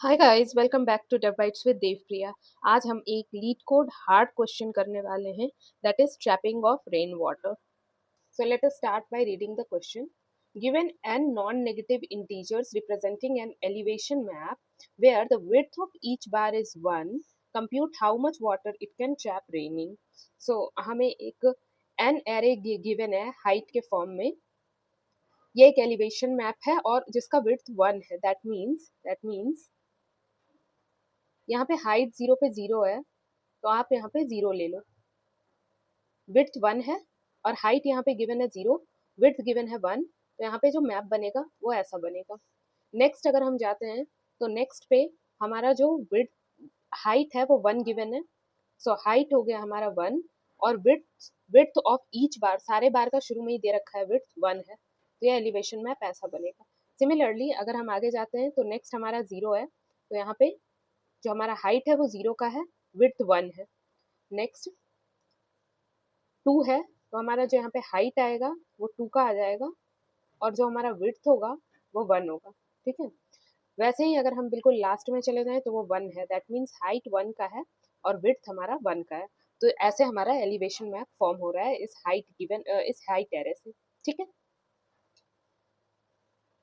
Hi guys, welcome back to Dev Bytes with Devpriya. आज हम एक लीड कोड हार्ड क्वेश्चन करने वाले हैं, that is trapping of rain water. So let us start by reading the question. Given n non-negative integers representing an elevation map where the width of each bar is 1, compute how much water it can trap raining. So हमें एक n array given है height के form में। ये एक elevation map है और जिसका विड्थ 1 है। दैट मीन्स यहाँ पे हाइट 0 पे 0 है, तो आप यहाँ पे 0 ले लो। विड्थ 1 है और हाइट यहाँ पे गिवन है 0, विड्थ गिवन है 1, तो यहाँ पे जो मैप बनेगा वो ऐसा बनेगा। नेक्स्ट अगर हम जाते हैं तो नेक्स्ट पे हमारा जो विड्थ हाइट है वो 1 गिवन है। सो हाइट हो गया हमारा 1 और विड्थ विड्थ ऑफ ईच बार, सारे बार का शुरू में ही दे रखा है विड्थ 1 है, तो ये एलिवेशन मैप ऐसा बनेगा। सिमिलरली अगर हम आगे जाते हैं तो नेक्स्ट हमारा 0 है, तो यहाँ पे जो हमारा हाइट है वो 0 का है, विड्थ 1 है। नेक्स्ट 2 है, तो हमारा जो यहाँ पे हाइट आएगा वो 2 का आ जाएगा और जो हमारा विड्थ होगा वो 1 होगा। ठीक है, वैसे ही अगर हम बिल्कुल लास्ट में चले जाएं तो वो 1 है, दैट मीन्स हाइट 1 का है और विड्थ हमारा 1 का है। तो ऐसे हमारा एलिवेशन मैप फॉर्म हो रहा है इस हाइट एरे से। ठीक है,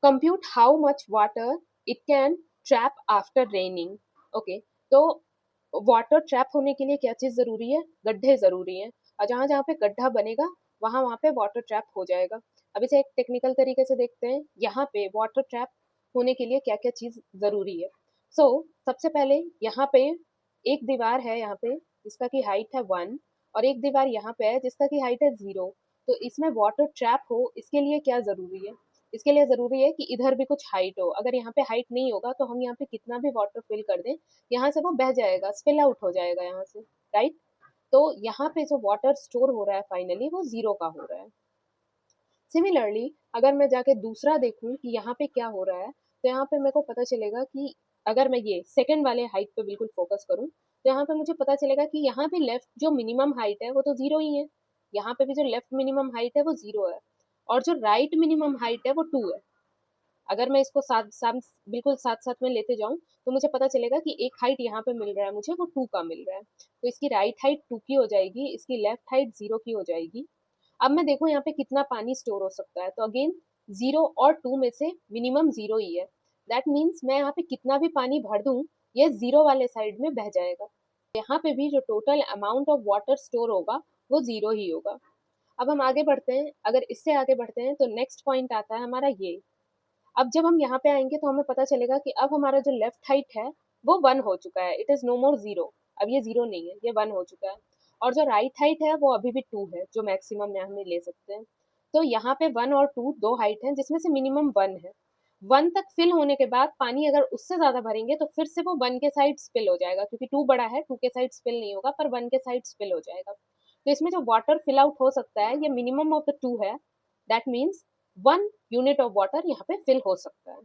compute how much water it can trap after raining. Okay, तो वाटर ट्रैप होने के लिए क्या चीज जरूरी है? गड्ढे जरूरी हैं, और जहां जहां पे गड्ढा बनेगा वहां वहां पे वाटर ट्रैप हो जाएगा। अब इसे एक टेक्निकल तरीके से देखते हैं, यहाँ पे वाटर ट्रैप होने के लिए क्या क्या चीज जरूरी है। सबसे पहले यहाँ पे एक दीवार है यहाँ पे जिसका की हाइट है 1 और एक दीवार यहाँ पे है जिसका की हाइट है 0। तो इसमें वाटर ट्रैप हो इसके लिए क्या जरूरी है? इसके लिए जरूरी है कि इधर भी कुछ हाइट हो। अगर यहाँ पे हाइट नहीं होगा तो हम यहाँ पे कितना भी वाटर फिल कर दें, यहाँ से वो बह जाएगा, स्पिल आउट हो जाएगा यहाँ से, राइट। तो यहाँ पे जो वाटर स्टोर हो रहा है फाइनली वो 0 का हो रहा है। सिमिलरली अगर मैं जाके दूसरा देखूं कि यहाँ पे क्या हो रहा है, तो यहाँ पे मेरे को पता चलेगा कि अगर मैं ये सेकंड वाले हाइट पे बिल्कुल फोकस करूं तो यहाँ पे मुझे पता चलेगा कि यहाँ पे लेफ्ट जो मिनिमम हाइट है वो तो 0 ही है। यहाँ पे भी जो लेफ्ट मिनिमम हाइट है वो 0 है और जो राइट मिनिमम हाइट है वो 2 है। अगर मैं इसको साथ साथ बिल्कुल साथ साथ में लेते जाऊं तो मुझे पता चलेगा कि एक हाइट यहाँ पे मिल रहा है मुझे, वो 2 का मिल रहा है, तो इसकी राइट हाइट 2 की हो जाएगी, इसकी लेफ्ट हाइट 0 की हो जाएगी। अब मैं देखूं यहाँ पे कितना पानी स्टोर हो सकता है, तो अगेन 0 और 2 में से मिनिमम 0 ही है। दैट मीन्स मैं यहाँ पे कितना भी पानी भर दूं ये 0 वाले साइड में बह जाएगा। यहाँ पे भी जो total amount of water store होगा वो 0 ही होगा। अब हम आगे बढ़ते हैं, अगर इससे आगे बढ़ते हैं तो नेक्स्ट पॉइंट आता है हमारा ये। अब जब हम यहाँ पे आएंगे तो हमें पता चलेगा कि अब हमारा जो लेफ्ट हाइट है वो 1 हो चुका है, इट इज नो मोर 0। अब ये 0 नहीं है, ये 1 हो चुका है। और जो राइट हाइट है वो अभी भी 2 है, जो मैक्सिमम में हमें ले सकते हैं। तो यहाँ पे 1 और 2 दो हाइट हैं जिसमें से मिनिमम 1 है। 1 तक फिल होने के बाद पानी अगर उससे ज्यादा भरेंगे तो फिर से वो 1 के साइड स्पिल हो जाएगा, क्योंकि 2 बड़ा है, 2 के साइड स्पिल नहीं होगा पर 1 के साइड स्पिल हो जाएगा। तो इसमें जो वाटर फिल आउट हो सकता है ये मिनिमम ऑफ द 2 है, that means 1 unit of water यहाँ पे फिल हो सकता है।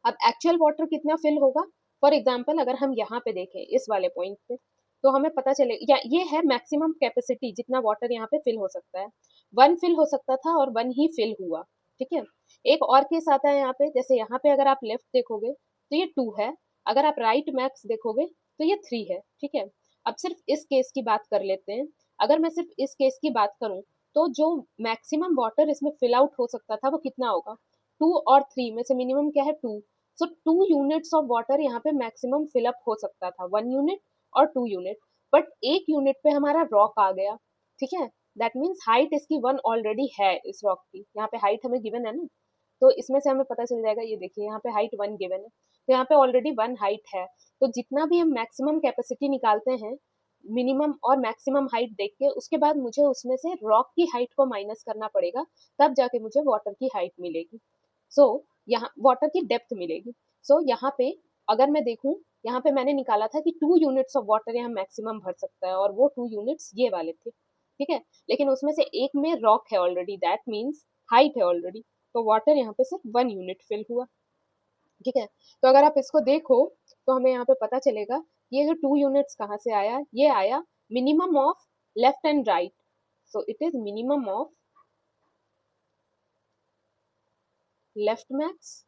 अब एक्चुअल वाटर कितना फिल होगा, फॉर एग्जाम्पल अगर हम यहाँ पे देखें इस वाले पॉइंट पे, तो हमें पता चले या ये है मैक्सिमम कैपेसिटी जितना वाटर यहाँ पे फिल हो सकता है। 1 फिल हो सकता था और 1 ही फिल हुआ। ठीक है, एक और केस आता है यहाँ पे, जैसे यहाँ पे अगर आप लेफ्ट देखोगे तो ये 2 है, अगर आप राइट मैक्स देखोगे तो ये 3 है। ठीक है, अब सिर्फ इस केस की बात कर लेते हैं। अगर मैं सिर्फ इस केस की बात करूं तो जो मैक्सिमम वाटर इसमें फिल आउट हो सकता था वो कितना होगा? 2 और 3 में से मिनिमम क्या है? 2। सो 2 यूनिट्स ऑफ वाटर यहाँ पे मैक्सिमम फिलअप हो सकता था, 1 यूनिट और 2 यूनिट। बट एक यूनिट पे हमारा रॉक आ गया। ठीक है, दैट मीन्स हाइट इसकी 1 ऑलरेडी है इस रॉक की, यहाँ पे हाइट हमें गिवन है ना, तो इसमें से हमें पता चल जाएगा। ये देखिए यहाँ पे हाइट 1 गिवन है, तो यहाँ पे ऑलरेडी 1 हाइट है। तो जितना भी हम मैक्सिमम कैपेसिटी निकालते हैं मिनिमम और मैक्सिमम हाइट देख के, उसके बाद मुझे उसमें से रॉक की हाइट को माइनस करना पड़ेगा, तब जाके मुझे वाटर की हाइट मिलेगी। सो यहाँ वाटर की डेप्थ मिलेगी। यहाँ पे अगर मैं देखूं, यहाँ पे मैंने निकाला था कि 2 यूनिट्स ऑफ वाटर यहाँ मैक्सिमम भर सकता है और वो 2 यूनिट्स ये वाले थे। ठीक है, लेकिन उसमें से एक में रॉक है ऑलरेडी, दैट मीन्स हाइट है ऑलरेडी, तो वाटर यहाँ पे सिर्फ 1 यूनिट फिल हुआ। ठीक है, तो अगर आप इसको देखो तो हमें यहाँ पे पता चलेगा ये जो 2 यूनिट्स कहाँ से आया, ये आया minimum of left and right. So it is minimum of left max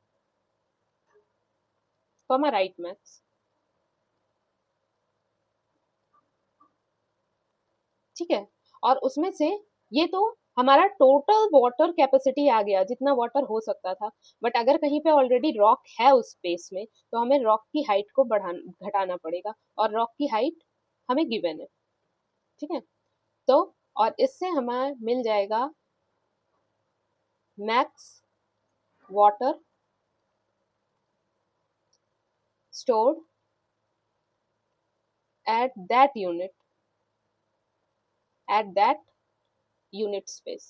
comma right max, ठीक है। और उसमें से ये तो हमारा टोटल वाटर कैपेसिटी आ गया, जितना वाटर हो सकता था। बट अगर कहीं पे ऑलरेडी रॉक है उस स्पेस में, तो हमें रॉक की हाइट को बढ़ाना घटाना पड़ेगा, और रॉक की हाइट हमें गिवन है, ठीक है। तो और इससे हमें मिल जाएगा max water stored at that unit at that unit space।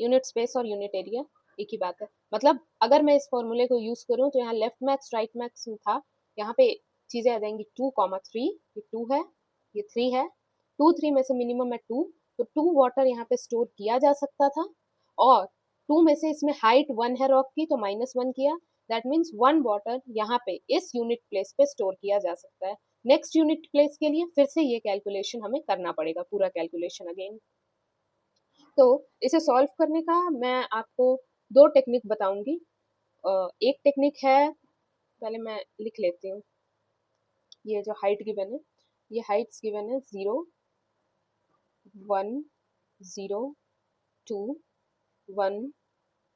Unit space और यूनिट एरिया एक ही बात है। मतलब अगर मैं इस फॉर्मूले को यूज करूं तो यहाँ लेफ्ट मैक्स राइट मैक्स में था, यहाँ पे चीजें आ जाएंगी 2,3, ये 2 है, ये 3 है, 2 3 में से मिनिमम है 2, तो 2 वाटर यहाँ पे स्टोर किया जा सकता था। और 2 में से इसमें हाइट 1 है रॉक की, तो -1 किया, दैट मीन्स 1 वाटर यहाँ पे इस यूनिट प्लेस पे स्टोर किया जा सकता है। नेक्स्ट यूनिट प्लेस के लिए फिर से ये कैलकुलेशन हमें करना पड़ेगा, पूरा कैलकुलेशन अगेन। तो इसे सॉल्व करने का मैं आपको दो टेक्निक बताऊंगी। एक टेक्निक है, पहले मैं लिख लेती हूँ, ये जो हाइट गिवन है, ये हाइट्स गिवन है 0 1 0 2 1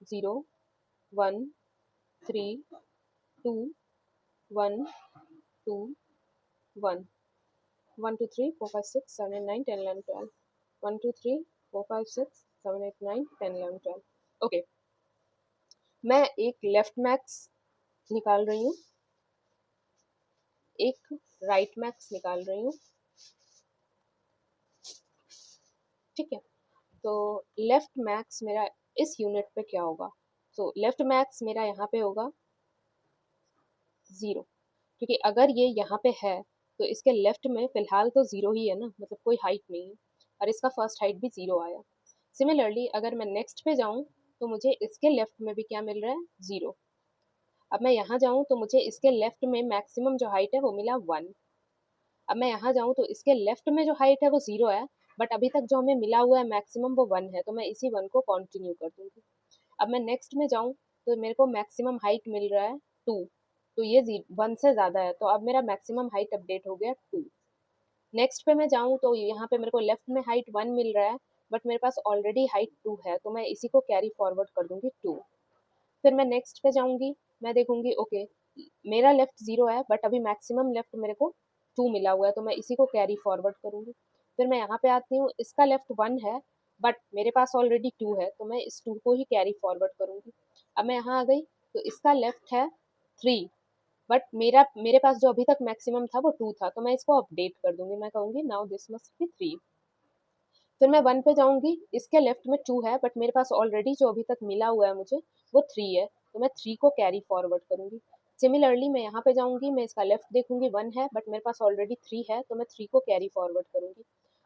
0 1 3 2 1 2 1 1 2 3 4 5 6 7 8 9 10 11 12 1 2 3 4 5 6 7 8 9 10 11 12। ओके, मैं एक लेफ्ट मैक्स निकाल रही हूँ, एक राइट मैक्स निकाल रही हूँ, ठीक है। तो लेफ्ट मैक्स मेरा इस यूनिट पे क्या होगा? सो लेफ्ट मैक्स मेरा यहाँ पे होगा 0, क्योंकि अगर ये यहाँ पे है तो इसके लेफ्ट में फिलहाल तो 0 ही है ना, मतलब कोई हाइट नहीं है, और इसका फर्स्ट हाइट भी 0 आया। सिमिलरली अगर मैं नेक्स्ट पे जाऊँ तो मुझे इसके लेफ्ट में भी क्या मिल रहा है? 0। अब मैं यहाँ जाऊँ तो मुझे इसके लेफ्ट में मैक्सिमम जो हाइट है वो मिला 1। अब मैं यहाँ जाऊँ तो इसके लेफ्ट में जो हाइट है वो 0 है, बट अभी तक जो हमें मिला हुआ है मैक्सिमम वो 1 है, तो मैं इसी 1 को कंटिन्यू कर दूंगी। अब मैं नेक्स्ट में जाऊँ तो मेरे को मैक्सिमम हाइट मिल रहा है 2, तो ये 1 से ज़्यादा है, तो अब मेरा मैक्सिमम हाइट अपडेट हो गया 2। नेक्स्ट पे मैं जाऊँ तो यहाँ पे मेरे को लेफ्ट में हाइट 1 मिल रहा है, बट मेरे पास ऑलरेडी हाइट 2 है, तो मैं इसी को कैरी फॉरवर्ड कर दूंगी 2। फिर मैं नेक्स्ट पे जाऊंगी, मैं देखूंगी ओके मेरा लेफ्ट 0 है, बट अभी मैक्सिमम लेफ्ट मेरे को 2 मिला हुआ है, तो मैं इसी को कैरी फॉरवर्ड करूंगी। फिर मैं यहाँ पे आती हूँ, इसका लेफ्ट 1 है, बट मेरे पास ऑलरेडी 2 है, तो मैं इस 2 को ही कैरी फॉरवर्ड करूंगी। अब मैं यहाँ आ गई तो इसका लेफ्ट है 3, बट मेरे पास जो अभी तक मैक्सिमम था वो 2 था, तो मैं इसको अपडेट कर दूंगी, मैं कहूंगी नाउ दिस मस्ट बी 3। फिर मैं 1 पे जाऊंगी, इसके लेफ्ट में 2 है, बट मेरे पास ऑलरेडी जो अभी तक मिला हुआ है मुझे वो 3 है, तो मैं 3 को कैरी फॉरवर्ड करूंगी। सिमिलरली मैं यहाँ पे जाऊंगी, मैं इसका लेफ्ट देखूंगी 1 है, बट मेरे पास ऑलरेडी 3 है, तो मैं 3 को कैरी फॉरवर्ड करूंगी।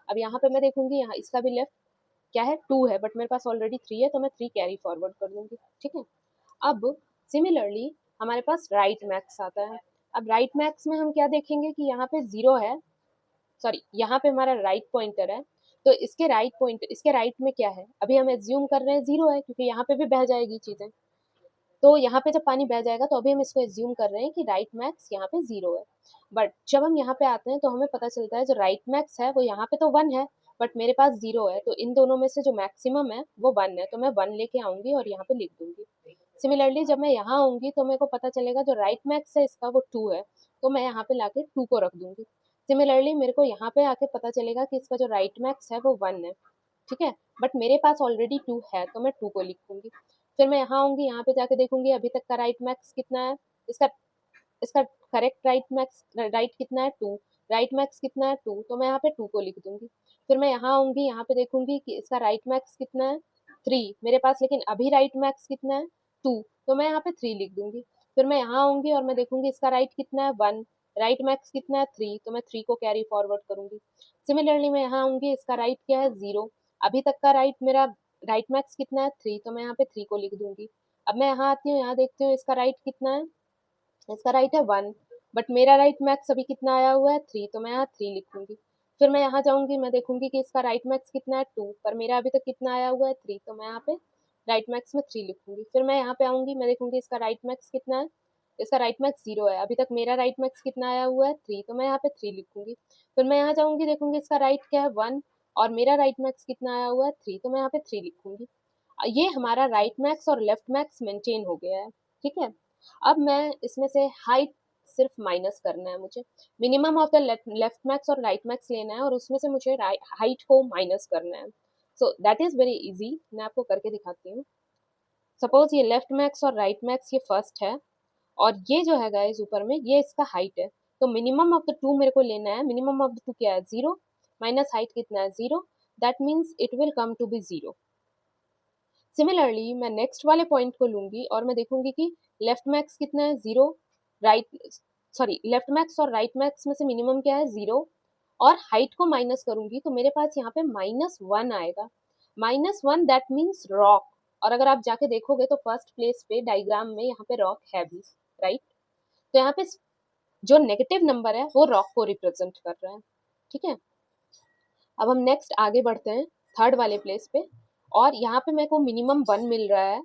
अब यहाँ पे मैं देखूंगी, यहाँ इसका भी लेफ्ट क्या है? 2 है, बट मेरे पास ऑलरेडी 3 है, तो मैं 3 कैरी फॉरवर्ड कर दूंगी, ठीक है। अब सिमिलरली हमारे पास राइट मैक्स आता है। अब राइट मैक्स में हम क्या देखेंगे कि यहाँ पे 0 है, सॉरी यहाँ पे हमारा राइट पॉइंटर है, तो इसके राइट में क्या है? अभी हम एज्यूम कर रहे हैं 0 है, क्योंकि यहाँ पे भी बह जाएगी चीजें, तो यहाँ पे जब पानी बह जाएगा तो अभी हम इसको एज्यूम कर रहे हैं कि राइट मैक्स यहाँ पे 0 है। बट जब हम यहाँ पे आते हैं तो हमें पता चलता है जो राइट मैक्स है वो यहाँ पे तो 1 है, बट मेरे पास 0 है, तो इन दोनों में से जो मैक्सिमम है वो 1 है, तो मैं 1 लेके आऊंगी और यहाँ पे लिख दूंगी। सिमिलरली जब मैं यहाँ आऊंगी तो मेरे को पता चलेगा जो राइट मैक्स है इसका वो 2 है, तो मैं यहाँ पे लाके 2 को रख दूंगी। सिमिलरली मेरे को यहाँ पे आके पता चलेगा कि इसका जो राइट मैक्स है वो 1 है, ठीक है, बट मेरे पास ऑलरेडी 2 है, तो मैं 2 को लिखूंगी। फिर मैं यहाँ आऊंगी, यहाँ पे जाके देखूंगी अभी तक का राइट मैक्स कितना है, इसका इसका करेक्ट राइट कितना है? 2। राइट मैक्स कितना है? 2, तो मैं यहाँ पे 2 को लिख दूंगी। फिर मैं यहाँ आऊंगी, यहाँ पे देखूंगी कि इसका राइट मैक्स कितना है? 3 मेरे पास, लेकिन अभी राइट मैक्स कितना है? 2, तो मैं यहाँ पे 3 लिख दूंगी। फिर मैं यहाँ आऊंगी और मैं देखूंगी इसका राइट कितना है? 1। राइट मैक्स कितना है? 3, तो मैं 3 को कैरी फॉरवर्ड करूंगी। सिमिलरली मैं यहाँ आऊंगी, इसका राइट क्या है? 0। अभी तक का मेरा राइट मैक्स कितना है? 3, तो मैं यहाँ पे 3 को लिख दूंगी। अब मैं यहाँ आती हूँ, यहाँ देखती हूँ इसका राइट कितना है, इसका राइट है 1, बट मेरा राइट मैक्स अभी कितना आया हुआ है? 3, तो मैं यहाँ 3 लिखूंगी। फिर मैं यहाँ जाऊंगी, मैं देखूंगी कि इसका राइट मैक्स कितना है? 2, पर मेरा अभी तक कितना आया हुआ है? 3, तो मैं यहाँ पे राइट मैक्स में 3 लिखूंगी। फिर मैं यहाँ पे आऊंगी, मैं देखूंगी इसका राइट मैक्स कितना है, इसका राइट मैक्स 0 है। अभी तक मेरा राइट मैक्स कितना आया हुआ है 3, तो मैं यहाँ पे 3 लिखूंगी। फिर मैं यहाँ जाऊंगी, देखूंगी इसका राइट क्या है 1, और मेरा राइट मैक्स कितना आया हुआ है 3, तो मैं यहाँ पे 3 लिखूंगी। ये हमारा राइट मैक्स और लेफ्ट मैक्स मेंटेन हो गया है। ठीक है, अब मैं इसमें से हाइट सिर्फ माइनस करना है मुझे। Minimum of the left max और राइट मैक्स लेना है, और उसमें से मुझे हाइट को माइनस करना है। So that is very easy, मैं आपको करके दिखाती हूँ। सपोज ये लेफ्ट मैक्स और राइट मैक्स ये फर्स्ट है, और ये जो है गाइस ऊपर में ये इसका हाइट है। तो मिनिमम ऑफ द टू मेरे को लेना है। मिनिमम ऑफ द टू क्या है 0, माइनस हाइट कितना है 0, that means it will come to be 0। Similarly मैं नेक्स्ट वाले पॉइंट को लूंगी और मैं देखूंगी कि लेफ्ट मैक्स कितना है 0, राइट सॉरी लेफ्ट मैक्स और राइट मैक्स में से मिनिमम क्या है 0, और हाइट को माइनस करूंगी तो मेरे पास यहाँ पे -1 आएगा। -1 दैट मीन्स रॉक। और अगर आप जाके देखोगे तो फर्स्ट प्लेस पे डायग्राम में यहाँ पे रॉक है भी, राइट। तो यहाँ पे जो नेगेटिव नंबर है वो रॉक को रिप्रेजेंट कर रहा है। ठीक है, अब हम नेक्स्ट आगे बढ़ते हैं थर्ड वाले प्लेस पे, और यहाँ पे मेरे को मिनिमम 1 मिल रहा है,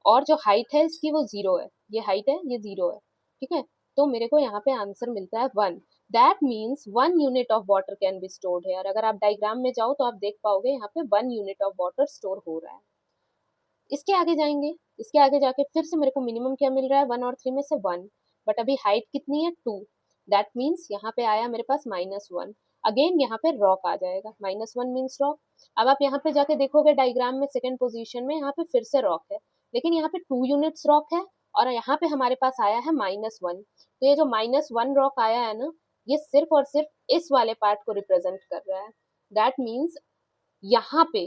और जो हाइट है इसकी वो 0 है। ये हाइट है, ये 0 है। ठीक है, तो मेरे को यहाँ पे आंसर मिलता है 1। That means 1 unit of water can be stored है। अगर आप डायग्राम में जाओ तो आप देख पाओगे यहाँ पे 1 यूनिट ऑफ वाटर स्टोर हो रहा है। इसके आगे जाएंगे, इसके आगे जाके फिर से मेरे को मिनिमम क्या मिल रहा है 1 और 3 में से 1, बट अभी हाइट कितनी है 2। दैट मीन्स यहाँ पे आया मेरे पास -1। अगेन यहाँ पे रॉक आ जाएगा, -1 मीन्स रॉक। अब आप यहाँ पे जाके देखोगे डायग्राम में सेकंड पोजीशन में यहाँ पे फिर से रॉक है, लेकिन यहाँ पे 2 यूनिट्स रॉक है, और यहाँ पे हमारे पास आया है -1। तो ये जो -1 रॉक आया है ना, ये सिर्फ और सिर्फ इस वाले पार्ट को रिप्रेजेंट कर रहा है। दैट मीन्स यहाँ पे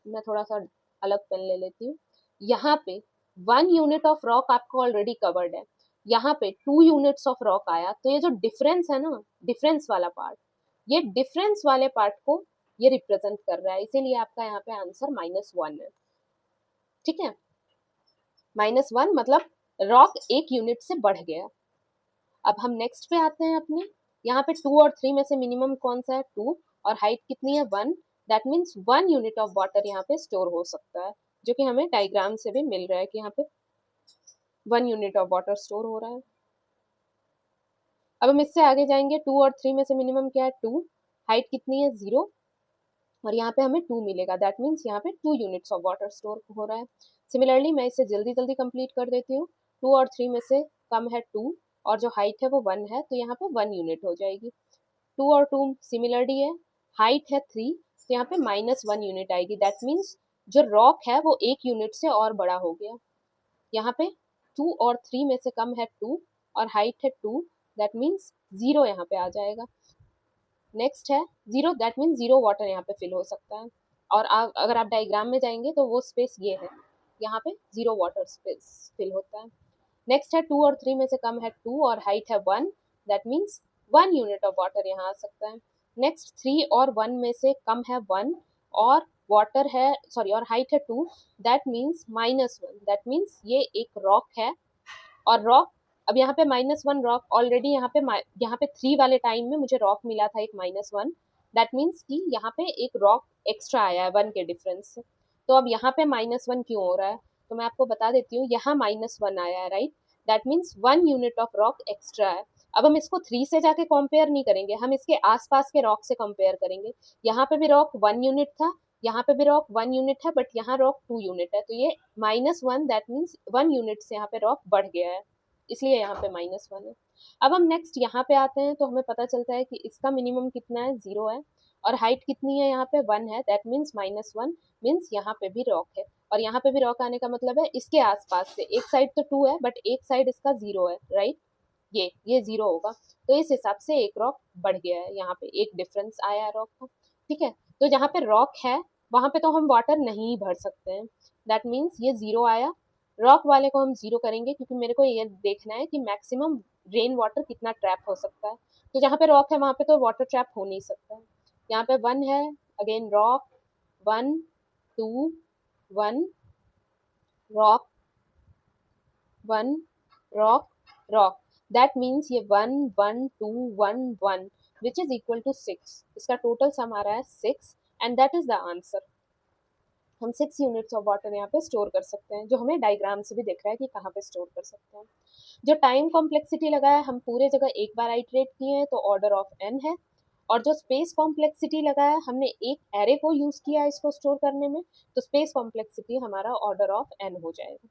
मैं थोड़ा सा अलग पेन ले लेती हूँ। यहाँ पे 1 यूनिट ऑफ रॉक आपको ऑलरेडी कवर्ड है, यहाँ पे 2 यूनिट्स ऑफ रॉक आया, तो ये जो डिफरेंस है ना, डिफरेंस वाला पार्ट, ये डिफरेंस वाले पार्ट को ये रिप्रेजेंट कर रहा है, इसीलिए आपका यहाँ पे आंसर -1 है। ठीक है, -1 मतलब रॉक 1 यूनिट से बढ़ गया। अब हम नेक्स्ट पे आते हैं अपने, यहाँ पे 2 और 3 में से मिनिमम कौन सा है 2, और हाइट कितनी है 1। That means 1 unit of water यहाँ पे स्टोर हो सकता है, जो कि हमें डायग्राम से भी मिल रहा है कि यहाँ पे 1 यूनिट ऑफ वाटर स्टोर हो रहा है। अब हम इससे आगे जाएंगे, 2 और 3 में से मिनिमम क्या है 2, हाइट कितनी है 0, और यहाँ पे हमें 2 मिलेगा। दैट मीन्स यहाँ पे 2 यूनिट्स ऑफ वाटर स्टोर हो रहा है। सिमिलरली मैं इसे जल्दी जल्दी कंप्लीट कर देती हूँ। 2 और 3 में से कम है 2, और जो हाइट है वो 1 है, तो यहाँ पे 1 यूनिट हो जाएगी। 2 और 2 सिमिलरली है, हाइट है 3, तो यहाँ पे -1 यूनिट आएगी। दैट मीन्स जो रॉक है वो 1 यूनिट से और बड़ा हो गया। यहाँ पे 2 और 3 में से कम है 2, और हाइट है 2, दैट मीन्स 0 यहाँ पे आ जाएगा। नेक्स्ट है 0, दैट मीन्स 0 वाटर यहाँ पे फिल हो सकता है, और अगर आप डायग्राम में जाएंगे तो वो स्पेस ये है, यहाँ पे 0 वाटर स्पेस फिल होता है। नेक्स्ट है 2 और 3 में से कम है 2, और हाइट है 1, that means 1 unit of water यहाँ आ सकता है। नेक्स्ट 3 और 1 में से कम है 1, और वाटर है सॉरी और हाइट है 2, दैट मीन्स -1। दैट मीन्स ये एक रॉक है, और रॉक अब यहाँ पे -1 रॉक ऑलरेडी यहाँ पे 3 वाले टाइम में मुझे रॉक मिला था एक -1। दैट मीन्स कि यहाँ पे एक रॉक एक्स्ट्रा आया है 1 के डिफरेंस से। तो अब यहाँ पे -1 क्यों हो रहा है, तो मैं आपको बता देती हूँ। यहाँ -1 आया है, right. That means 1 unit of rock extra है। अब हम इसको 3 से जाके कंपेयर नहीं करेंगे, हम इसके आसपास के रॉक से कंपेयर करेंगे। यहाँ पे भी रॉक 1 यूनिट था, यहाँ पे भी रॉक 1 यूनिट है, बट यहाँ रॉक 2 यूनिट है, तो ये -1 दैट मीन्स 1 यूनिट से यहाँ पे रॉक बढ़ गया है, इसलिए यहाँ पे -1 है। अब हम नेक्स्ट यहाँ पे आते हैं, तो हमें पता चलता है कि इसका मिनिमम कितना है 0 है, और हाइट कितनी है यहाँ पे 1 है, दैट मीन्स -1 मीन्स यहाँ पे भी रॉक है। और यहाँ पे भी रॉक आने का मतलब है इसके आसपास से, एक साइड तो 2 है बट एक साइड इसका 0 है, राइट। ये 0 होगा, तो इस हिसाब से एक रॉक बढ़ गया है, यहाँ पे एक डिफरेंस आया है रॉक का। ठीक है, तो जहाँ पे रॉक है वहां पे तो हम वाटर नहीं भर सकते हैं, दैट मीन्स ये 0 आया। रॉक वाले को हम 0 करेंगे, क्योंकि मेरे को ये देखना है कि मैक्सिमम रेन वाटर कितना ट्रैप हो सकता है। तो जहाँ पे रॉक है वहां पे तो वाटर ट्रैप हो नहीं सकता है। यहाँ पे 1 है, again rock, 1 2 1 rock, 1 rock, rock. That means ये 1 1 2 1 1 विच इज इक्वल टू 6। इसका टोटल सम आ रहा है 6, and that is the answer. हम 6 यूनिट्स ऑफ वाटर यहाँ पे स्टोर कर सकते हैं, जो हमें डायग्राम से भी दिख रहा है कि कहाँ पे स्टोर कर सकते हैं। जो टाइम कॉम्प्लेक्सिटी लगा है, हम पूरे जगह एक बार आइटरेट किए हैं तो ऑर्डर ऑफ n है। और जो स्पेस कॉम्प्लेक्सिटी लगा है, हमने एक एरे को यूज किया है इसको स्टोर करने में, तो स्पेस कॉम्प्लेक्सिटी हमारा ऑर्डर ऑफ n हो जाएगा।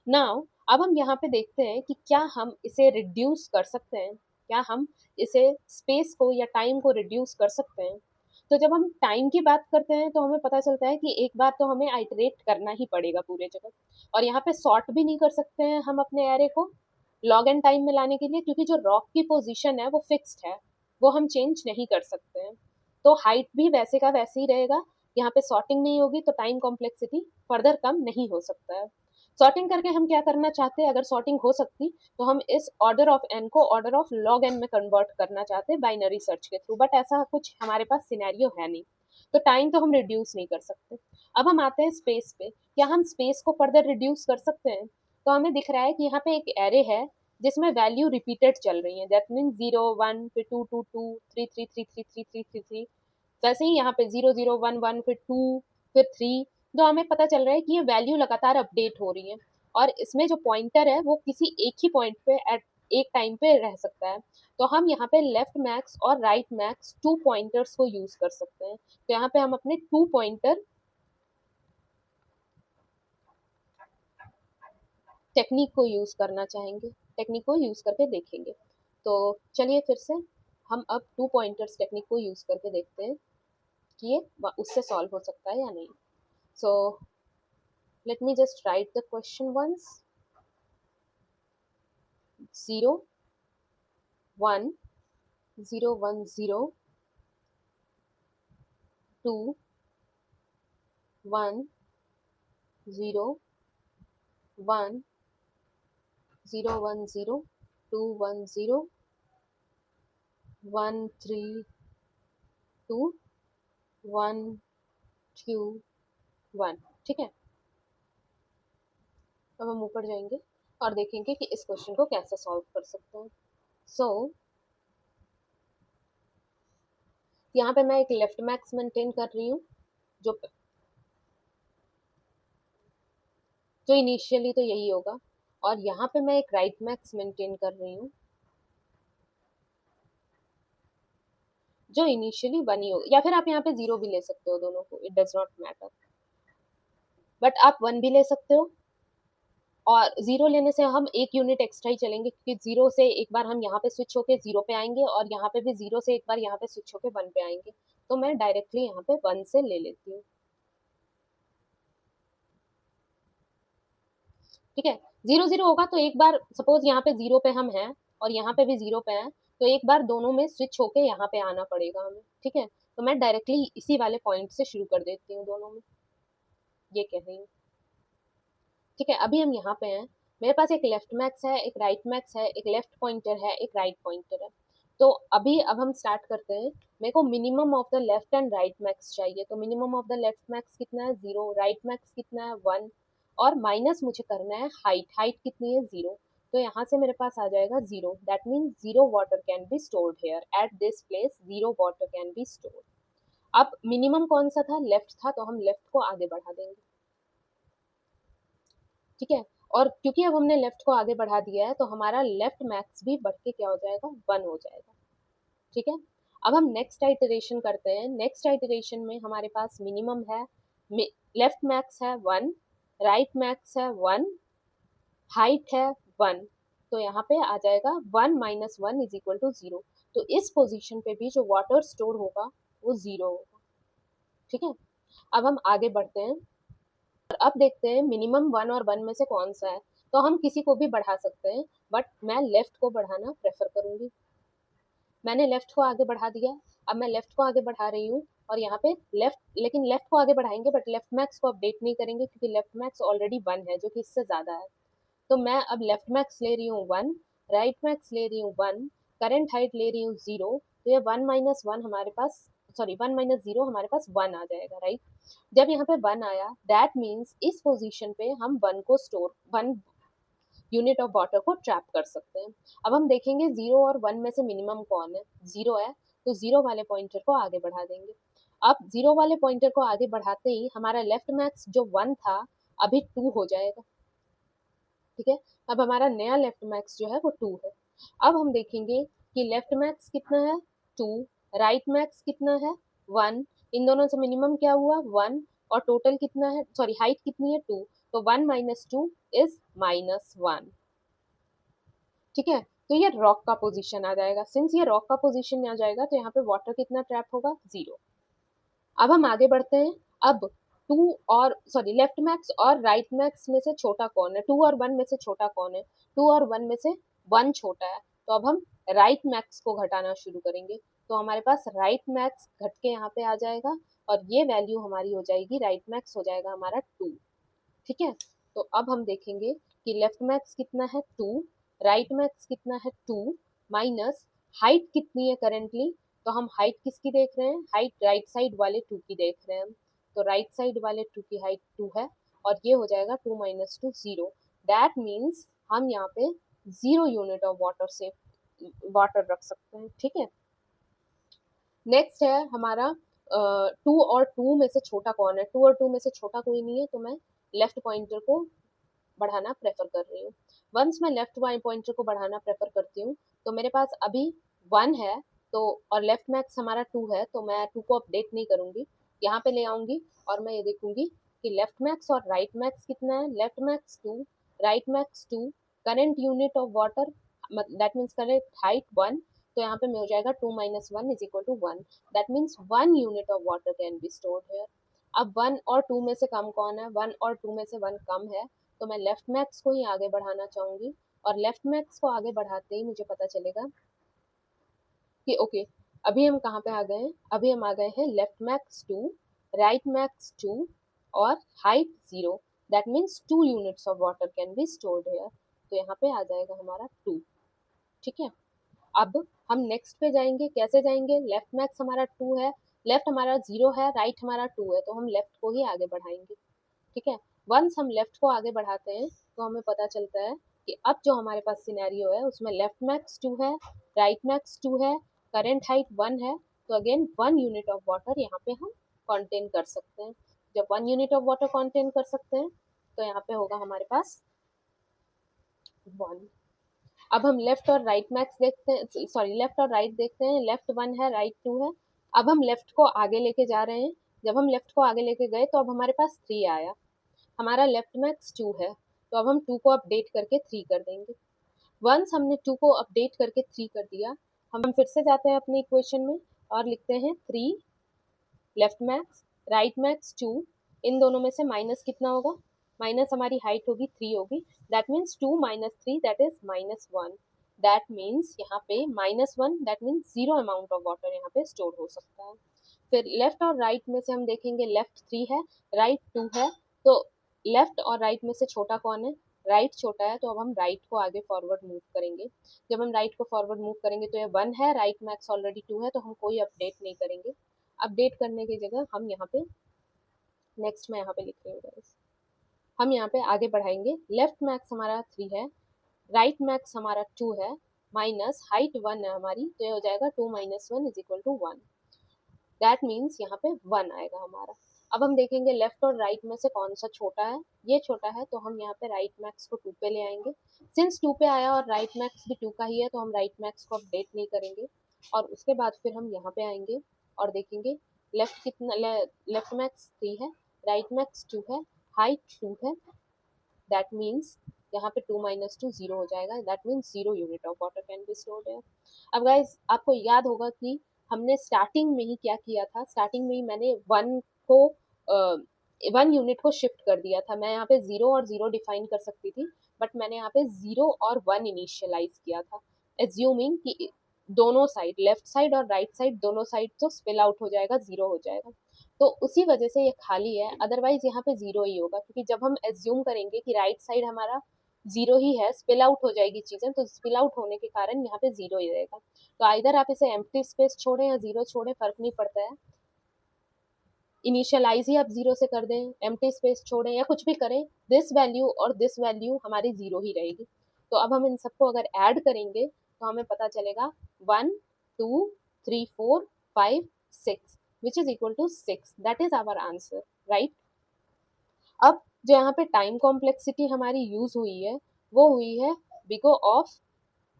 नाउ अब हम यहाँ पे देखते हैं कि क्या हम इसे रिड्यूस कर सकते हैं, क्या हम इसे स्पेस को या टाइम को रिड्यूस कर सकते हैं। तो जब हम टाइम की बात करते हैं तो हमें पता चलता है कि एक बार तो हमें आइटरेट करना ही पड़ेगा पूरे जगह, और यहाँ पे सॉर्ट भी नहीं कर सकते हैं हम अपने एरे को लॉग एंड टाइम में लाने के लिए, क्योंकि जो रॉक की पोजीशन है वो फिक्स्ड है, वो हम चेंज नहीं कर सकते हैं। तो हाइट भी वैसे का वैसे ही रहेगा, यहाँ पे सॉर्टिंग नहीं होगी तो टाइम कॉम्प्लेक्सिटी फर्दर कम नहीं हो सकता है। सॉर्टिंग करके हम क्या करना चाहते हैं, अगर सॉर्टिंग हो सकती तो हम इस ऑर्डर ऑफ एन को ऑर्डर ऑफ लॉग एन में कन्वर्ट करना चाहते हैं बाइनरी सर्च के थ्रू, बट ऐसा कुछ हमारे पास सिनेरियो है नहीं, तो टाइम तो हम रिड्यूस नहीं कर सकते। अब हम आते हैं स्पेस पे, क्या हम स्पेस को फर्दर रिड्यूस कर सकते हैं। तो हमें दिख रहा है कि यहाँ पे एक एरे है जिसमें वैल्यू रिपीटेड चल रही है, दैट मीन 0 1 फिर 2 2 2 3 3 3 3 3 3 3, वैसे ही यहाँ पे 0 0 1 1 फिर 2 फिर 3, तो हमें पता चल रहा है कि ये वैल्यू लगातार अपडेट हो रही है, और इसमें जो पॉइंटर है वो किसी एक ही पॉइंट पे एट एक टाइम पे रह सकता है। तो हम यहाँ पे लेफ्ट मैक्स और राइट मैक्स टू पॉइंटर्स को यूज कर सकते हैं। तो यहाँ पे हम अपने टू पॉइंटर टेक्निक को यूज करना चाहेंगे, टेक्निक को यूज करके देखेंगे। तो चलिए फिर से हम अब टू पॉइंटर्स टेक्निक को यूज करके देखते हैं कि ये उससे सॉल्व हो सकता है या नहीं। सो let me just write the question once. 0 1 0 1 0 2 1 0 1 0 1 0 2 1 0 1 3 2 1 2 1। ठीक है, अब हम ऊपर जाएंगे और देखेंगे कि इस क्वेश्चन को कैसे सॉल्व कर सकते हैं। सो यहाँ पे मैं एक लेफ्ट मैक्स मेंटेन कर रही हूँ, जो जो इनिशियली तो यही होगा, और यहाँ पे मैं एक राइट मैक्स मेंटेन कर रही हूँ जो इनिशियली बनी हो, या फिर आप यहाँ पे 0 भी ले सकते हो, दोनों को it does not matter, but आप 1 भी ले सकते हो। और 0 लेने से हम एक यूनिट एक्स्ट्रा ही चलेंगे, क्योंकि 0 से एक बार हम यहाँ पे स्विच होके 0 पे आएंगे, और यहाँ पे भी 0 से एक बार यहाँ पे स्विच होके 1 पे आएंगे। तो मैं डायरेक्टली यहाँ पे 1 से ले लेती हूँ। ठीक है, 0 0 होगा तो एक बार सपोज यहाँ पे 0 पे हम हैं और यहाँ पे भी 0 पे हैं, तो एक बार दोनों में स्विच होके यहाँ पे आना पड़ेगा हमें। ठीक है, तो मैं डायरेक्टली इसी वाले पॉइंट से शुरू कर देती हूँ दोनों में, ये कह रही हूँ। ठीक है, अभी हम यहाँ पे हैं, मेरे पास एक लेफ्ट मैक्स है, एक राइट मैक्स है, एक लेफ्ट पॉइंटर है, एक राइट पॉइंटर है। तो अभी अब हम स्टार्ट करते हैं। मेरे को minimum of the left and right max चाहिए, तो minimum of the left max कितना है 0, राइट मैक्स कितना है 1, और माइनस मुझे करना है हाइट, हाइट कितनी है 0। तो यहाँ से मेरे पास आ जाएगा 0, that mean 0 water can be stored here at this place, 0 water can be stored. अब मिनिमम कौन सा था, लेफ्ट था, तो हम लेफ्ट को आगे बढ़ा देंगे। ठीक है, और क्योंकि अब हमने लेफ्ट को आगे बढ़ा दिया है तो हमारा लेफ्ट मैक्स भी बढ़ के क्या हो जाएगा 1 हो जाएगा। ठीक है, अब हम नेक्स्ट आइटरेशन करते हैं। नेक्स्ट आइटरेशन में हमारे पास मिनिमम है, लेफ्ट मैक्स है 1, राइट मैक्स है 1, हाइट है 1, तो यहाँ पे आ जाएगा 1 माइनस 1 इज इक्वल टू 0। तो इस पोजीशन पे भी जो वाटर स्टोर होगा वो 0 होगा। ठीक है, अब हम आगे बढ़ते हैं और अब देखते हैं मिनिमम 1 और 1 में से कौन सा है। तो हम किसी को भी बढ़ा सकते हैं, बट मैं लेफ्ट को बढ़ाना प्रेफर करूंगी। मैंने लेफ्ट को आगे बढ़ा दिया, अब मैं लेफ्ट को आगे बढ़ा रही हूँ, और यहाँ पे लेफ्ट, लेकिन लेफ्ट को आगे बढ़ाएंगे बट लेफ्ट मैक्स को अपडेट नहीं करेंगे, क्योंकि लेफ्ट मैक्स ऑलरेडी 1 है जो कि इससे ज्यादा है। तो मैं अब लेफ्ट मैक्स ले रही हूँ 1, राइट मैक्स ले रही हूँ 1, करंट हाइट ले रही हूँ 0, तो ये 1 माइनस 1 हमारे पास, सॉरी 1 माइनस 0 हमारे पास 1 आ जाएगा, राइट। जब यहाँ पे 1 आया, दैट मीन्स इस पोजीशन पे हम 1 को स्टोर 1 यूनिट ऑफ वाटर को ट्रैप कर सकते हैं। अब हम देखेंगे 0 और 1 में से मिनिमम कौन है, 0 है, तो 0 वाले पॉइंटर को आगे बढ़ा देंगे। अब 0 वाले पॉइंटर को आगे बढ़ाते ही हमारा लेफ्ट मैक्स जो 1 था अभी 2 हो जाएगा। ठीक है, अब हमारा नया लेफ्ट मैक्स जो है वो 2 है। अब हम देखेंगे कि लेफ्ट मैक्स कितना है 2, राइट मैक्स कितना है 1, इन दोनों से मिनिमम क्या हुआ 1, और टोटल कितना है, सॉरी हाइट कितनी है 2, तो 1 माइनस 2 इज -1। ठीक है, तो ये रॉक का पोजीशन आ जाएगा। सिंस ये रॉक का पोजीशन आ जाएगा तो यहाँ पे वाटर कितना ट्रैप होगा 0। अब हम आगे बढ़ते हैं। अब 2 और सॉरी लेफ्ट मैक्स और राइट मैक्स में से छोटा कौन है, 2 और 1 में से छोटा कौन है, 2 और 1 में से 1 छोटा है। तो अब हम राइट मैक्स को घटाना शुरू करेंगे, तो हमारे पास राइट मैक्स घट के यहाँ पे आ जाएगा और ये वैल्यू हमारी हो जाएगी, राइट मैक्स हो जाएगा हमारा 2। ठीक है, तो अब हम देखेंगे कि लेफ्ट मैक्स कितना है 2, राइट मैक्स कितना है 2, माइनस हाइट कितनी है करेंटली, तो हम हाइट किसकी देख रहे हैं, हाइट राइट साइड वाले 2 की देख रहे हैं। तो राइट साइड वाले 2 की हाइट 2 है और ये हो जाएगा 2 माइनस 2 0। दैट मीन्स हम यहाँ पे 0 यूनिट ऑफ वाटर से वाटर रख सकते हैं। ठीक है, नेक्स्ट है हमारा 2 और 2 में से छोटा कौन है, 2 और 2 में से छोटा कोई नहीं है, तो मैं लेफ्ट पॉइंटर को बढ़ाना प्रेफर कर रही हूँ। वंस मैं लेफ्ट पॉइंटर को बढ़ाना प्रेफर करती हूँ तो मेरे पास अभी 1 है, तो और लेफ्ट मैक्स हमारा 2 है, तो मैं 2 को अपडेट नहीं करूंगी, यहाँ पे ले आऊंगी और मैं ये देखूंगी कि लेफ्ट मैक्स और राइट मैक्स कितना है। Left max 2, right max 2, current unit of water that means current height 1, तो यहाँ पे हो जाएगा 2 minus 1 is equal to 1। That means 1 unit of water can be stored here. अब 1 और 2 में से कम कौन है, 1 और 2 में से 1 कम है, तो मैं लेफ्ट मैक्स को ही आगे बढ़ाना चाहूंगी और लेफ्ट मैक्स को आगे बढ़ाते ही मुझे पता चलेगा कि ओके अभी हम कहाँ पे आ गए हैं, अभी हम आ गए हैं लेफ्ट मैक्स 2, राइट मैक्स 2 और height 0। That means 2 units of water can be stored here, तो यहाँ पे आ जाएगा हमारा 2। ठीक है, अब हम नेक्स्ट पे जाएंगे, कैसे जाएंगे, लेफ्ट मैक्स हमारा 2 है, लेफ्ट हमारा 0 है, राइट हमारा 2 है, तो हम लेफ्ट को ही आगे बढ़ाएंगे। ठीक है, वंस हम लेफ्ट को आगे बढ़ाते हैं तो हमें पता चलता है कि अब जो हमारे पास सिनेरियो है उसमें लेफ्ट मैक्स 2 है, राइट मैक्स 2 है, करंट हाइट 1 है, तो अगेन 1 यूनिट ऑफ वाटर यहाँ पे हम कॉन्टेन कर सकते हैं। जब 1 यूनिट ऑफ वाटर कॉन्टेन कर सकते हैं तो यहाँ पे होगा हमारे पास 1। अब हम लेफ्ट और राइट मैक्स देखते हैं, सॉरी लेफ्ट और राइट देखते हैं, लेफ्ट 1 है, राइट 2 है। अब हम लेफ्ट को आगे लेके जा रहे हैं, जब हम लेफ्ट को आगे लेके गए तो अब हमारे पास 3 आया, हमारा लेफ्ट मैक्स 2 है, तो अब हम 2 को अपडेट करके 3 कर देंगे। वंस हमने 2 को अपडेट करके 3 कर दिया, हम फिर से जाते हैं अपने इक्वेशन में और लिखते हैं 3 लेफ्ट मैक्स राइट मैक्स 2, इन दोनों में से माइनस कितना होगा, माइनस हमारी हाइट होगी 3 होगी, that means 2 minus 3 that is -1। That means यहाँ पे -1 that means 0 amount of water यहाँ पे स्टोर हो सकता है। फिर लेफ्ट और राइट में से हम देखेंगे, लेफ्ट 3 है, राइट 2 है, तो लेफ्ट और राइट में से छोटा कौन है, राइट छोटा है, तो अब हम राइट को आगे फॉरवर्ड मूव करेंगे। जब हम राइट को फॉरवर्ड मूव करेंगे तो ये 1 है, राइट मैक्स ऑलरेडी 2 है, तो हम कोई अपडेट नहीं करेंगे। अपडेट करने की जगह हम यहाँ पे नेक्स्ट में यहाँ पे लिख रही हूँ गाइस, हम यहाँ पे आगे बढ़ाएंगे। लेफ्ट मैक्स हमारा 3 है, राइट मैक्स हमारा 2 है, माइनस हाइट 1 है हमारी, तो ये हो जाएगा 2 minus 1 is equal to 1। That means यहाँ पे 1 आएगा हमारा। अब हम देखेंगे लेफ्ट और राइट में से कौन सा छोटा है, ये छोटा है, तो हम यहाँ पे राइट मैक्स को 2 पे ले आएंगे। सिंस 2 पे आया और राइट मैक्स भी 2 का ही है तो हम राइट मैक्स को अपडेट नहीं करेंगे, और उसके बाद फिर हम यहाँ पे आएंगे और देखेंगे लेफ्ट कितना, लेफ्ट मैक्स 3 है, राइट मैक्स 2 है, हाइट 2 है, दैट मीन्स यहाँ पे 2 माइनस 2 0 हो जाएगा, that means 0 unit of water can be stored है। अब गाइज आपको याद होगा कि हमने स्टार्टिंग में ही क्या किया था, स्टार्टिंग में ही मैंने 1 यूनिट को शिफ्ट कर दिया था। मैं यहाँ पे 0 और 0 डिफाइन कर सकती थी, बट मैंने यहाँ पे 0 और 1 इनिशियलाइज किया था, एज्यूमिंग कि दोनों साइड, लेफ्ट साइड और राइट साइड, दोनों साइड तो स्पिल आउट हो जाएगा, 0 हो जाएगा, तो उसी वजह से ये खाली है, अदरवाइज यहाँ पे 0 ही होगा, क्योंकि जब हम एज्यूम करेंगे कि राइट साइड हमारा 0 ही है, स्पिल आउट हो जाएगी चीजें, तो स्पिल आउट होने के कारण यहाँ पे 0 ही रहेगा। तो आइदर आप इसे एम्प्टी स्पेस छोड़ें या 0 छोड़ें, फर्क नहीं पड़ता है, इनिशियलाइज ही आप 0 से कर दें, एम्प्टी स्पेस छोड़ें या कुछ भी करें, दिस वैल्यू और दिस वैल्यू हमारी 0 ही रहेगी। तो अब हम इन सबको अगर ऐड करेंगे तो हमें पता चलेगा 1 2 3 4 5 6, which is equal to 6. That is our answer, right. अब जो यहाँ पे टाइम कॉम्प्लेक्सिटी हमारी यूज हुई है वो हुई है बिको ऑफ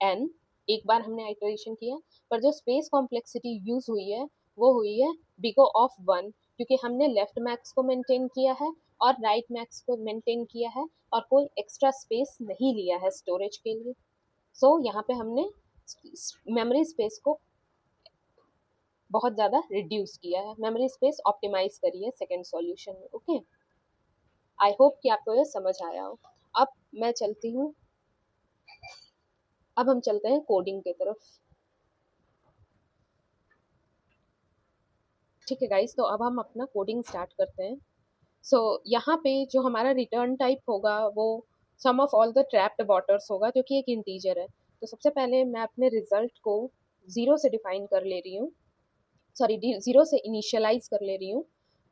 n. एक बार हमने आइटरेशन किया, पर जो स्पेस कॉम्प्लेक्सिटी यूज हुई है वो हुई है बिको ऑफ 1, क्योंकि हमने लेफ्ट मैक्स को मेंटेन किया है और राइट मैक्स को मेंटेन किया है और कोई एक्स्ट्रा स्पेस नहीं लिया है स्टोरेज के लिए. सो यहाँ पे हमने मेमोरी स्पेस को बहुत ज़्यादा रिड्यूस किया है, मेमोरी स्पेस ऑप्टिमाइज करी है सेकेंड सॉल्यूशन में. ओके, आई होप कि आपको ये समझ आया हो. अब मैं चलती हूँ, अब हम चलते हैं कोडिंग की तरफ. ठीक है गाइस, तो अब हम अपना कोडिंग स्टार्ट करते हैं. सो यहाँ पे जो हमारा रिटर्न टाइप होगा वो sum of all the trapped waters होगा, जो कि एक इंटीजर है. तो सबसे पहले मैं अपने रिजल्ट को ज़ीरो से डिफाइन कर ले रही हूँ, सॉरी ज़ीरो से इनिशियलाइज कर ले रही हूँ.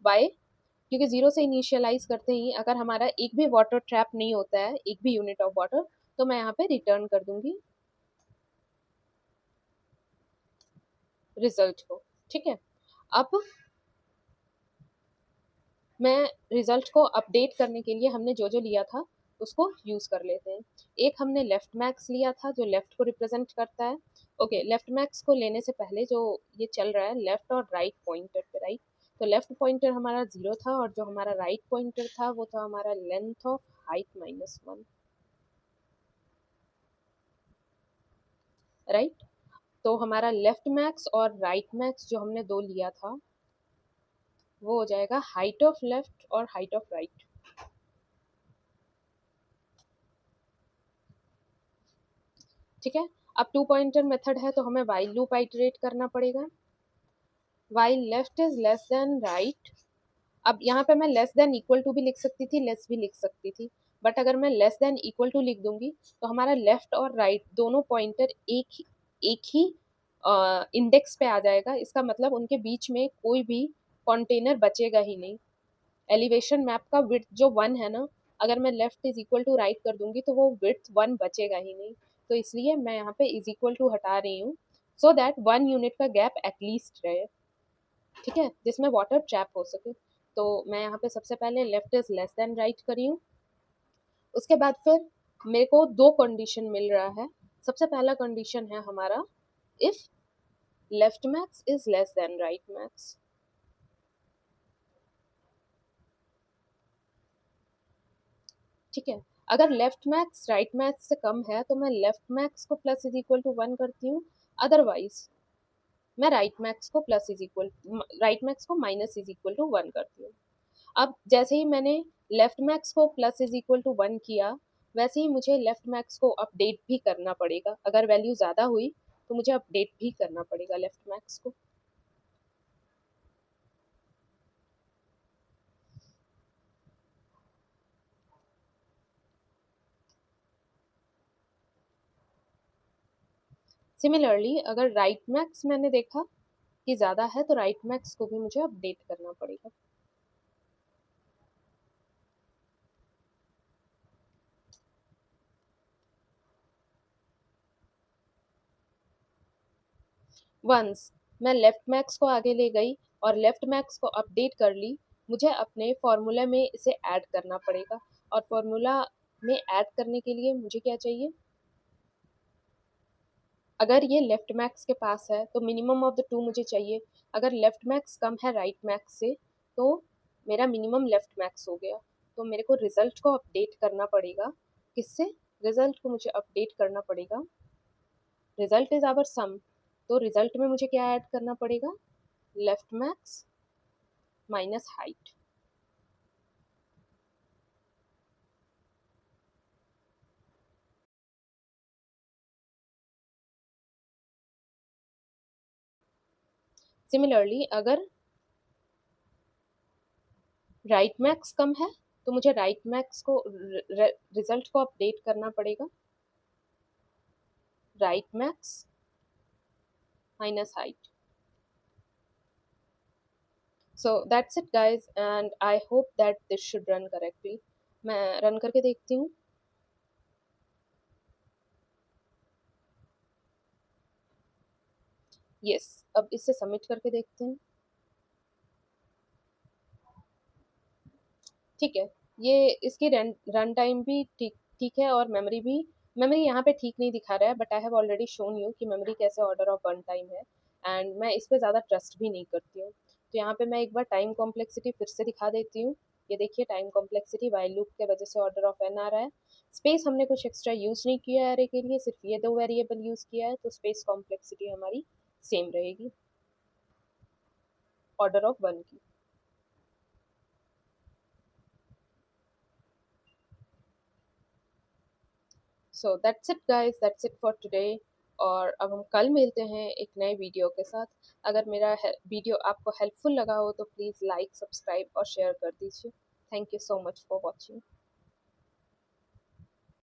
बाय, क्योंकि ज़ीरो से इनिशियलाइज करते ही अगर हमारा एक भी वाटर ट्रैप नहीं होता है, एक भी यूनिट ऑफ वाटर, तो मैं यहाँ पे रिटर्न कर दूंगी रिजल्ट को. ठीक है, अब मैं रिजल्ट को अपडेट करने के लिए हमने जो जो लिया था उसको यूज कर लेते हैं. एक हमने लेफ्ट मैक्स लिया था जो लेफ्ट को रिप्रेजेंट करता है. ओके, लेफ्ट मैक्स को लेने से पहले जो ये चल रहा है लेफ्ट और राइट पॉइंटर पे, राइट. तो लेफ्ट पॉइंटर हमारा 0 था और जो हमारा राइट पॉइंटर था वो था हमारा लेंथ ऑफ हाइट -1, राइट. तो हमारा लेफ्ट मैक्स और राइट मैक्स जो हमने दो लिया था वो हो जाएगा हाइट ऑफ लेफ्ट और हाइट ऑफ राइट. ठीक है, अब टू पॉइंटर मेथड है तो हमें वाइल लूप आइटरेट करना पड़ेगा. While left is less than right. अब यहाँ पे मैं लेस देन इक्वल टू भी लिख सकती थी, लेस भी लिख सकती थी, बट अगर मैं लेस देन इक्वल टू लिख दूंगी तो हमारा लेफ्ट और राइट दोनों पॉइंटर एक ही इंडेक्स पे आ जाएगा. इसका मतलब उनके बीच में कोई भी कंटेनर बचेगा ही नहीं. एलिवेशन मैप का विड्थ जो 1 है ना, अगर मैं left is equal to right कर दूंगी तो वो विड्थ 1 बचेगा ही नहीं. तो इसलिए मैं यहाँ पे इज इक्वल टू हटा रही हूँ, सो दैट 1 यूनिट का गैप एटलीस्ट रहे. ठीक है, जिसमें वाटर ट्रैप हो सके. तो मैं यहाँ पे सबसे पहले left is less than right करी हूँ. उसके बाद फिर मेरे को दो कंडीशन मिल रहा है. सबसे पहला कंडीशन है हमारा if left max is less than right max. ठीक है, अगर लेफ्ट मैक्स राइट मैक्स से कम है तो मैं लेफ्ट मैक्स को प्लस इज इक्वल टू 1 करती हूँ. अदरवाइज मैं राइट मैक्स को माइनस इज इक्वल टू 1 करती हूँ. अब जैसे ही मैंने लेफ्ट मैक्स को प्लस इज इक्वल टू 1 किया, वैसे ही मुझे लेफ्ट मैक्स को अपडेट भी करना पड़ेगा. अगर वैल्यू ज़्यादा हुई तो मुझे अपडेट भी करना पड़ेगा लेफ्ट मैक्स को. सिमिलरली अगर राइट मैक्स मैंने देखा कि ज़्यादा है तो राइट मैक्स को भी मुझे अपडेट करना पड़ेगा. वंस मैं लेफ्ट मैक्स को आगे ले गई और लेफ्ट मैक्स को अपडेट कर ली, मुझे अपने फॉर्मूला में इसे ऐड करना पड़ेगा. और फॉर्मूला में ऐड करने के लिए मुझे क्या चाहिए, अगर ये लेफ्ट मैक्स के पास है तो मिनिमम ऑफ द टू मुझे चाहिए. अगर लेफ्ट मैक्स कम है राइट मैक्स से तो मेरा मिनिमम लेफ्ट मैक्स हो गया. तो मेरे को रिजल्ट को अपडेट करना पड़ेगा. किससे? रिजल्ट को मुझे अपडेट करना पड़ेगा. रिजल्ट इज आवर सम, तो रिजल्ट में मुझे क्या ऐड करना पड़ेगा, left max minus height. Similarly अगर राइट मैक्स कम है तो मुझे राइट मैक्स को रिजल्ट को अपडेट करना पड़ेगा, right max minus height. So that's it guys and I hope that this should run correctly. मैं रन करके देखती हूँ. yes, अब इसे सबमिट करके देखते हैं. ठीक है। ये इसकी रन टाइम भी ठीक ठीक है, और मेमोरी भी, मेमोरी यहाँ पे ठीक नहीं दिखा रहा है, but I have already shown you कि मेमोरी कैसे ऑर्डर ऑफ वन टाइम है, एंड मैं इस पे ज़्यादा ट्रस्ट भी नहीं करती हूँ। तो यहाँ पे मैं एक बार टाइम कॉम्प्लेक्सिटी फिर से दिखा देती हूँ। ये देखिए, टाइम कॉम्प्लेक्सिटी वाइल लूप के वजह से ऑर्डर ऑफ एन आ रहा है। स्पेस हमने कुछ एक्स्ट्रा यूज़ नहीं किया है अरे के लिए, सिर्फ ये दो वेरिएबल यूज़ किया है, तो स्पेस कॉम्प्लेक्सिटी हमारी सेम रहेगी ऑर्डर ऑफ वन की। So that's it guys, that's it for today. और अब हम कल मिलते हैं एक नए वीडियो के साथ। अगर मेरा वीडियो आपको हेल्पफुल लगा हो तो प्लीज़ लाइक, सब्सक्राइब और शेयर कर दीजिए। Thank you so much for watching.